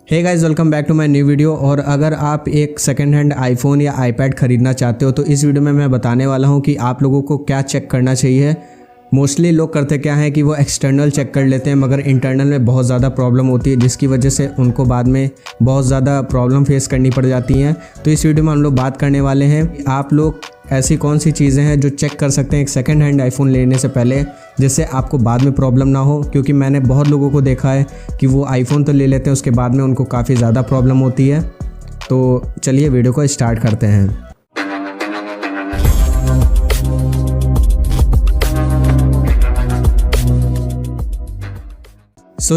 Hey guys, welcome back to my new video. और अगर आप एक सेकंड हैंड आईफोन या आईपैड ख़रीदना चाहते हो तो इस वीडियो में मैं बताने वाला हूं कि आप लोगों को क्या चेक करना चाहिए। मोस्टली लोग करते क्या है कि वो एक्सटर्नल चेक कर लेते हैं, मगर इंटरनल में बहुत ज़्यादा प्रॉब्लम होती है, जिसकी वजह से उनको बाद में बहुत ज़्यादा प्रॉब्लम फेस करनी पड़ जाती हैं। तो इस वीडियो में हम लोग बात करने वाले हैं कि आप लोग ऐसी कौन सी चीज़ें हैं जो चेक कर सकते हैं एक सेकंड हैंड आईफोन लेने से पहले, जिससे आपको बाद में प्रॉब्लम ना हो। क्योंकि मैंने बहुत लोगों को देखा है कि वो आईफोन तो ले लेते हैं, उसके बाद में उनको काफ़ी ज़्यादा प्रॉब्लम होती है। तो चलिए वीडियो को स्टार्ट करते हैं।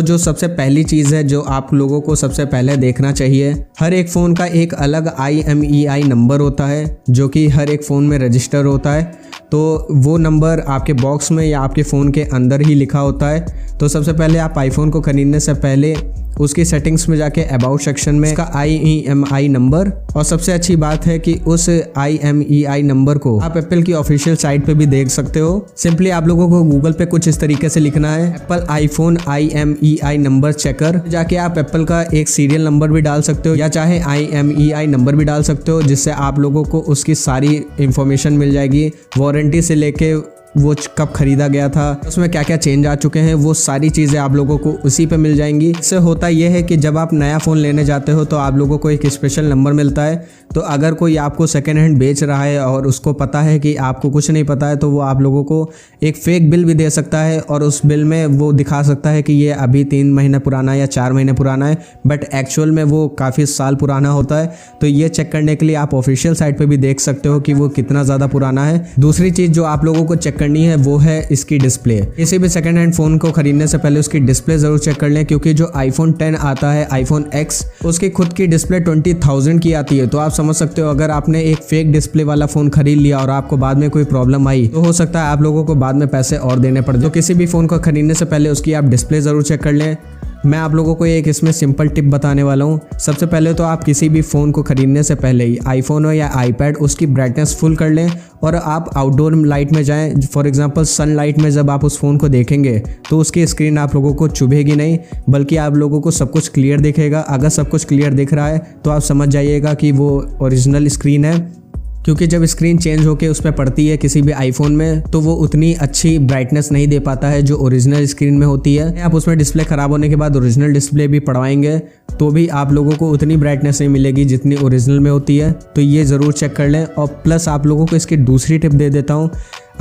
जो सबसे पहली चीज़ है जो आप लोगों को सबसे पहले देखना चाहिए, हर एक फ़ोन का एक अलग IMEI नंबर होता है जो कि हर एक फ़ोन में रजिस्टर होता है। तो वो नंबर आपके बॉक्स में या आपके फ़ोन के अंदर ही लिखा होता है। तो सबसे पहले आप आईफोन को ख़रीदने से पहले उसकी सेटिंग्स में जाके अबाउट सेक्शन में उसका IMEI नंबर, और सबसे अच्छी बात है कि उस IMEI नंबर को आप एप्पल की ऑफिशियल साइट पे भी देख सकते हो। सिंपली आप लोगों को गूगल पे कुछ इस तरीके से लिखना है, Apple iPhone IMEI number checker. जाके आप एप्पल का एक सीरियल नंबर भी डाल सकते हो या चाहे IMEI नंबर भी डाल सकते हो, जिससे आप लोगों को उसकी सारी इंफॉर्मेशन मिल जाएगी। वारंटी से लेके वो कब खरीदा गया था, उसमें क्या क्या चेंज आ चुके हैं, वो सारी चीज़ें आप लोगों को उसी पे मिल जाएंगी। इससे होता यह है कि जब आप नया फ़ोन लेने जाते हो तो आप लोगों को एक स्पेशल नंबर मिलता है। तो अगर कोई आपको सेकेंड हैंड बेच रहा है और उसको पता है कि आपको कुछ नहीं पता है, तो वो आप लोगों को एक फ़ेक बिल भी दे सकता है और उस बिल में वो दिखा सकता है कि ये अभी 3 महीने पुराना है या 4 महीने पुराना है, बट एक्चुअल में वो काफ़ी साल पुराना होता है। तो ये चेक करने के लिए आप ऑफिशियल साइट पर भी देख सकते हो कि वो कितना ज़्यादा पुराना है। दूसरी चीज़ जो आप लोगों को चेक करनी है वो है इसकी डिस्प्ले। किसी भी सेकंड हैंड फोन को खरीदने से पहले उसकी डिस्प्ले जरूर चेक कर लें, क्योंकि जो आईफोन 10 आता है, आईफोन X, उसकी खुद की डिस्प्ले 20,000 की आती है। तो आप समझ सकते हो, अगर आपने एक फेक डिस्प्ले वाला फोन खरीद लिया और आपको बाद में कोई प्रॉब्लम आई तो हो सकता है आप लोगों को बाद में पैसे और देने पड़ जाए। तो किसी भी फोन को खरीदने से पहले उसकी आप डिस्प्ले जरूर चेक कर लें। मैं आप लोगों को एक इसमें सिंपल टिप बताने वाला हूँ। सबसे पहले तो आप किसी भी फ़ोन को ख़रीदने से पहले ही आईफोन हो या आईपैड, उसकी ब्राइटनेस फुल कर लें और आप आउटडोर लाइट में जाएं। फॉर एग्जांपल सनलाइट में जब आप उस फ़ोन को देखेंगे तो उसकी स्क्रीन आप लोगों को चुभेगी नहीं, बल्कि आप लोगों को सब कुछ क्लियर दिखेगा। अगर सब कुछ क्लियर दिख रहा है तो आप समझ जाइएगा कि वो ओरिजिनल स्क्रीन है। क्योंकि जब स्क्रीन चेंज होकर उस पर पड़ती है किसी भी आईफोन में, तो वो उतनी अच्छी ब्राइटनेस नहीं दे पाता है जो ओरिजिनल स्क्रीन में होती है। आप उसमें डिस्प्ले ख़राब होने के बाद ओरिजिनल डिस्प्ले भी पड़वाएंगे तो भी आप लोगों को उतनी ब्राइटनेस नहीं मिलेगी जितनी ओरिजिनल में होती है। तो ये ज़रूर चेक कर लें। और प्लस आप लोगों को इसकी दूसरी टिप दे देता हूँ।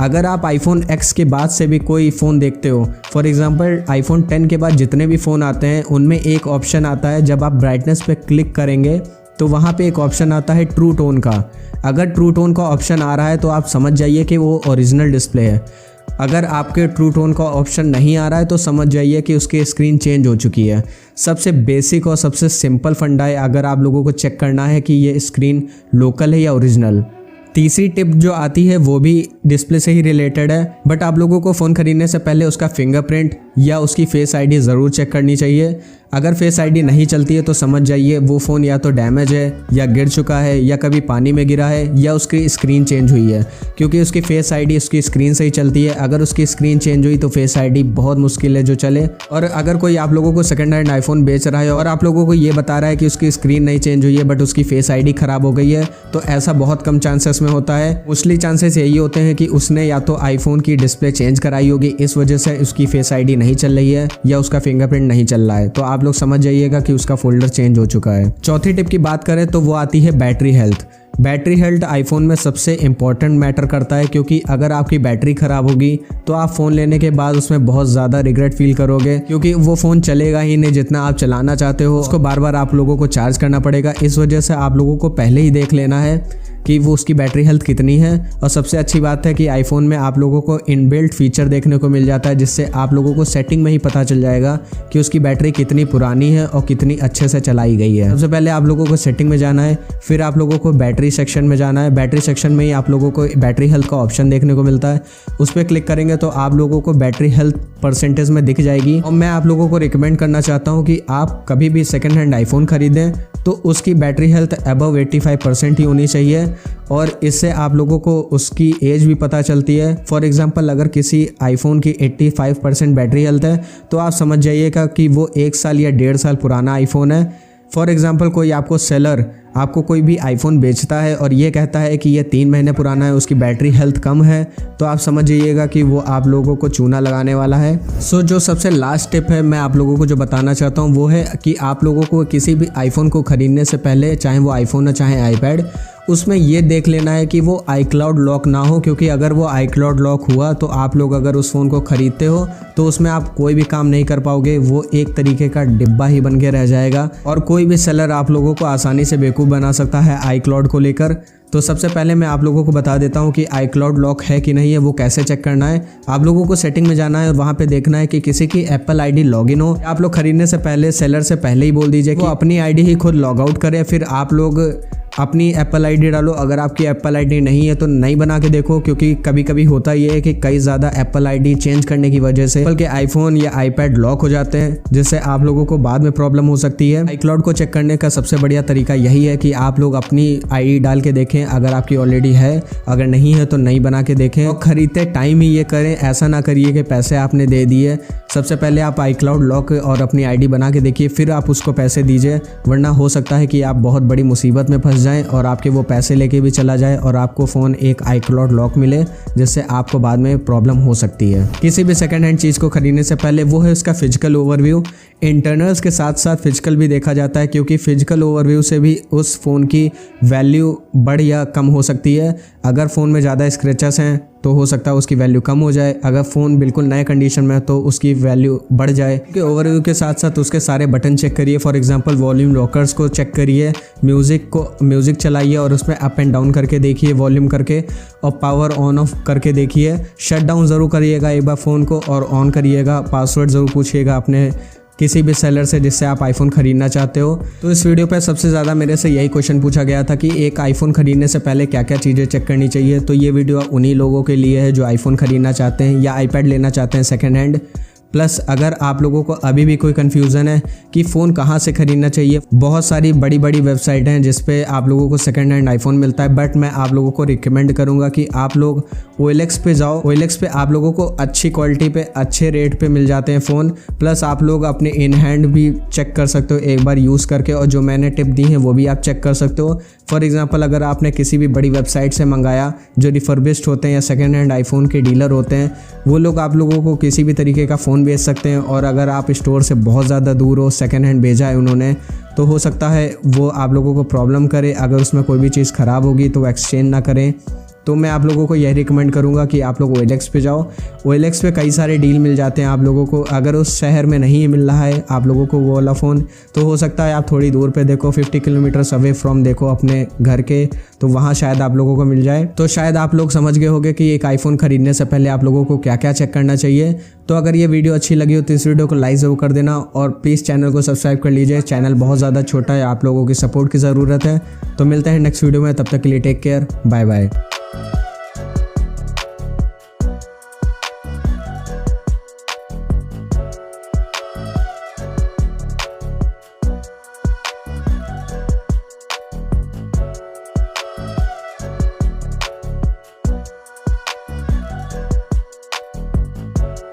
अगर आप आईफोन X के बाद से भी कोई फ़ोन देखते हो, फॉर एग्जांपल आईफोन 10 के बाद जितने भी फ़ोन आते हैं उनमें एक ऑप्शन आता है, जब आप ब्राइटनेस पे क्लिक करेंगे तो वहाँ पे एक ऑप्शन आता है ट्रू टोन का। अगर ट्रू टोन का ऑप्शन आ रहा है तो आप समझ जाइए कि वो ओरिजिनल डिस्प्ले है। अगर आपके ट्रू टोन का ऑप्शन नहीं आ रहा है तो समझ जाइए कि उसकी स्क्रीन चेंज हो चुकी है। सबसे बेसिक और सबसे सिंपल फंडा है अगर आप लोगों को चेक करना है कि ये स्क्रीन लोकल है या ओरिजिनल। तीसरी टिप जो आती है वो भी डिस्प्ले से ही रिलेटेड है, बट आप लोगों को फ़ोन खरीदने से पहले उसका फिंगरप्रिंट या उसकी फेस आईडी ज़रूर चेक करनी चाहिए। अगर फेस आईडी नहीं चलती है तो समझ जाइए वो फ़ोन या तो डैमेज है या गिर चुका है या कभी पानी में गिरा है या उसकी स्क्रीन चेंज हुई है, क्योंकि उसकी फेस आईडी उसकी स्क्रीन से ही चलती है। अगर उसकी स्क्रीन चेंज हुई तो फेस आईडी बहुत मुश्किल है जो चले। और अगर कोई आप लोगों को सेकंड हैंड आईफोन बेच रहा है और आप लोगों को ये बता रहा है कि उसकी स्क्रीन नहीं चेंज हुई है बट उसकी फेस आईडी ख़राब हो गई है, तो ऐसा बहुत कम चांसेस में होता है। मोस्टली चांसेस यही होते हैं कि उसने या तो आईफोन की डिस्प्ले चेंज कराई होगी, इस वजह से उसकी फेस आईडी नहीं चल रही है, या उसका फिंगरप्रिंट नहीं चल रहा है। तो आप लोग समझ जाइएगा कि उसका फोल्डर चेंज हो चुका है। चौथी टिप की बात करें तो वो आती है battery health. Battery health iPhone में सबसे इंपॉर्टेंट मैटर करता है, क्योंकि अगर आपकी बैटरी ख़राब होगी तो आप फ़ोन लेने के बाद उसमें बहुत ज़्यादा रिग्रेट फील करोगे, क्योंकि वो फ़ोन चलेगा ही नहीं जितना आप चलाना चाहते हो। उसको बार बार आप लोगों को चार्ज करना पड़ेगा। इस वजह से आप लोगों को पहले ही देख लेना है कि वो उसकी बैटरी हेल्थ कितनी है। और सबसे अच्छी बात है कि आईफोन में आप लोगों को इनबिल्ट फीचर देखने को मिल जाता है, जिससे आप लोगों को सेटिंग में ही पता चल जाएगा कि उसकी बैटरी कितनी पुरानी है और कितनी अच्छे से चलाई गई है। सबसे पहले आप लोगों को सेटिंग में जाना है, फिर आप लोगों को बैटरी सेक्शन में जाना है। बैटरी सेक्शन में ही आप लोगों को बैटरी हेल्थ का ऑप्शन देखने को मिलता है। उस पर क्लिक करेंगे तो आप लोगों को बैटरी हेल्थ परसेंटेज में दिख जाएगी। और मैं आप लोगों को रिकमेंड करना चाहता हूँ कि आप कभी भी सेकेंड हैंड आईफोन खरीदें तो उसकी बैटरी हेल्थ अबव 85% ही होनी चाहिए, और इससे आप लोगों को उसकी एज भी पता चलती है। फॉर एग्जांपल अगर किसी आईफोन की 85% बैटरी हेल्थ है तो आप समझ जाइएगा कि वो 1 साल या 1.5 साल पुराना आईफोन है। फॉर एग्जांपल कोई आपको सेलर आपको कोई भी आईफोन बेचता है और ये कहता है कि ये 3 महीने पुराना है, उसकी बैटरी हेल्थ कम है, तो आप समझ जाइएगा कि वो आप लोगों को चूना लगाने वाला है। सो जो सबसे लास्ट टिप है मैं आप लोगों को जो बताना चाहता हूँ वो है कि आप लोगों को किसी भी आईफोन को ख़रीदने से पहले, चाहे वो आईफोन हो चाहे आईपैड, उसमें ये देख लेना है कि वो iCloud लॉक ना हो, क्योंकि अगर वो iCloud लॉक हुआ तो आप लोग अगर उस फ़ोन को ख़रीदते हो तो उसमें आप कोई भी काम नहीं कर पाओगे, वो एक तरीके का डिब्बा ही बन के रह जाएगा और कोई भी सेलर आप लोगों को आसानी से बेवकूफ़ बना सकता है iCloud को लेकर। तो सबसे पहले मैं आप लोगों को बता देता हूं कि iCloud लॉक है कि नहीं है, वो कैसे चेक करना है। आप लोगों को सेटिंग में जाना है और वहां पे देखना है कि किसी की एप्पल आईडी लॉगिन हो। आप लोग खरीदने से पहले सेलर से पहले ही बोल दीजिए कि वो अपनी आईडी ही खुद लॉग आउट करे, फिर आप लोग अपनी एप्पल आईडी डालो। अगर आपकी एप्पल आईडी नहीं है तो नहीं बना के देखो, क्योंकि कभी कभी होता ये है कि कई ज़्यादा एप्पल आईडी चेंज करने की वजह से बल्कि आईफोन या आईपैड लॉक हो जाते हैं, जिससे आप लोगों को बाद में प्रॉब्लम हो सकती है। iCloud को चेक करने का सबसे बढ़िया तरीका यही है कि आप लोग अपनी आईडी डाल के देखें, अगर आपकी ऑलरेडी है, अगर नहीं है तो नई बना के देखें और ख़रीदते टाइम ही ये करें। ऐसा ना करिए कि पैसे आपने दे दिए, सबसे पहले आप iCloud लॉक और अपनी आईडी बना के देखिए, फिर आप उसको पैसे दीजिए, वरना हो सकता है कि आप बहुत बड़ी मुसीबत में फंस जाएं और आपके वो पैसे लेके भी चला जाए और आपको फ़ोन एक iCloud लॉक मिले, जिससे आपको बाद में प्रॉब्लम हो सकती है। किसी भी सेकंड हैंड चीज़ को खरीदने से पहले वो है उसका फिजिकल ओवरव्यू। इंटरनल्स के साथ साथ फिजिकल भी देखा जाता है, क्योंकि फिजिकल ओवरव्यू से भी उस फ़ोन की वैल्यू बढ़ या कम हो सकती है। अगर फ़ोन में ज़्यादा स्क्रैचेस हैं तो हो सकता है उसकी वैल्यू कम हो जाए, अगर फ़ोन बिल्कुल नए कंडीशन में है तो उसकी वैल्यू बढ़ जाए। क्योंकि ओवरव्यू के साथ साथ उसके सारे बटन चेक करिए। फॉर एग्जांपल वॉल्यूम लॉकर्स को चेक करिए, म्यूज़िक चलाइए और उसमें अप एंड डाउन करके देखिए, वॉल्यूम करके, और पावर ऑन ऑफ करके देखिए। शट डाउन ज़रूर करिएगा एक बार फ़ोन को और ऑन करिएगा। पासवर्ड ज़रूर पूछिएगा अपने किसी भी सेलर से जिससे आप आईफोन ख़रीदना चाहते हो। तो इस वीडियो पे सबसे ज़्यादा मेरे से यही क्वेश्चन पूछा गया था कि एक आईफोन ख़रीदने से पहले क्या क्या चीज़ें चेक करनी चाहिए। तो ये वीडियो उन्हीं लोगों के लिए है जो आईफोन ख़रीदना चाहते हैं या आईपैड लेना चाहते हैं सेकेंड हैंड। प्लस अगर आप लोगों को अभी भी कोई कन्फ्यूज़न है कि फ़ोन कहाँ से ख़रीदना चाहिए, बहुत सारी बड़ी बड़ी वेबसाइट हैं जिस पे आप लोगों को सेकंड हैंड आईफोन मिलता है, बट मैं आप लोगों को रिकमेंड करूँगा कि आप लोग OLX पे जाओ। OLX पे आप लोगों को अच्छी क्वालिटी पे अच्छे रेट पे मिल जाते हैं फ़ोन। प्लस आप लोग अपने इन हैंड भी चेक कर सकते हो एक बार यूज़ करके, और जो मैंने टिप दी है वो भी आप चेक कर सकते हो। फॉर एग्जांपल अगर आपने किसी भी बड़ी वेबसाइट से मंगाया, जो रिफर्बिश्ड होते हैं या सेकंड हैंड आईफोन के डीलर होते हैं, वो लोग आप लोगों को किसी भी तरीके का फ़ोन बेच सकते हैं। और अगर आप स्टोर से बहुत ज़्यादा दूर हो, सेकंड हैंड भेजा है उन्होंने, तो हो सकता है वो आप लोगों को प्रॉब्लम करे। अगर उसमें कोई भी चीज़ ख़राब होगी तो एक्सचेंज ना करें। तो मैं आप लोगों को यही रिकमेंड करूंगा कि आप लोग OLX पे जाओ। OLX पे कई सारे डील मिल जाते हैं आप लोगों को। अगर उस शहर में नहीं मिल रहा है आप लोगों को वो वाला फ़ोन, तो हो सकता है आप थोड़ी दूर पे देखो, 50 किलोमीटर्स अवे फ्रॉम देखो अपने घर के, तो वहाँ शायद आप लोगों को मिल जाए। तो शायद आप लोग समझ गए होंगे कि एक आईफोन ख़रीदने से पहले आप लोगों को क्या क्या चेक करना चाहिए। तो अगर ये वीडियो अच्छी लगी हो तो इस वीडियो को लाइक ज़रूर कर देना और प्लीज़ चैनल को सब्सक्राइब कर लीजिए। चैनल बहुत ज़्यादा छोटा है, आप लोगों की सपोर्ट की ज़रूरत है। तो मिलते हैं नेक्स्ट वीडियो में, तब तक के लिए टेक केयर, बाय बाय।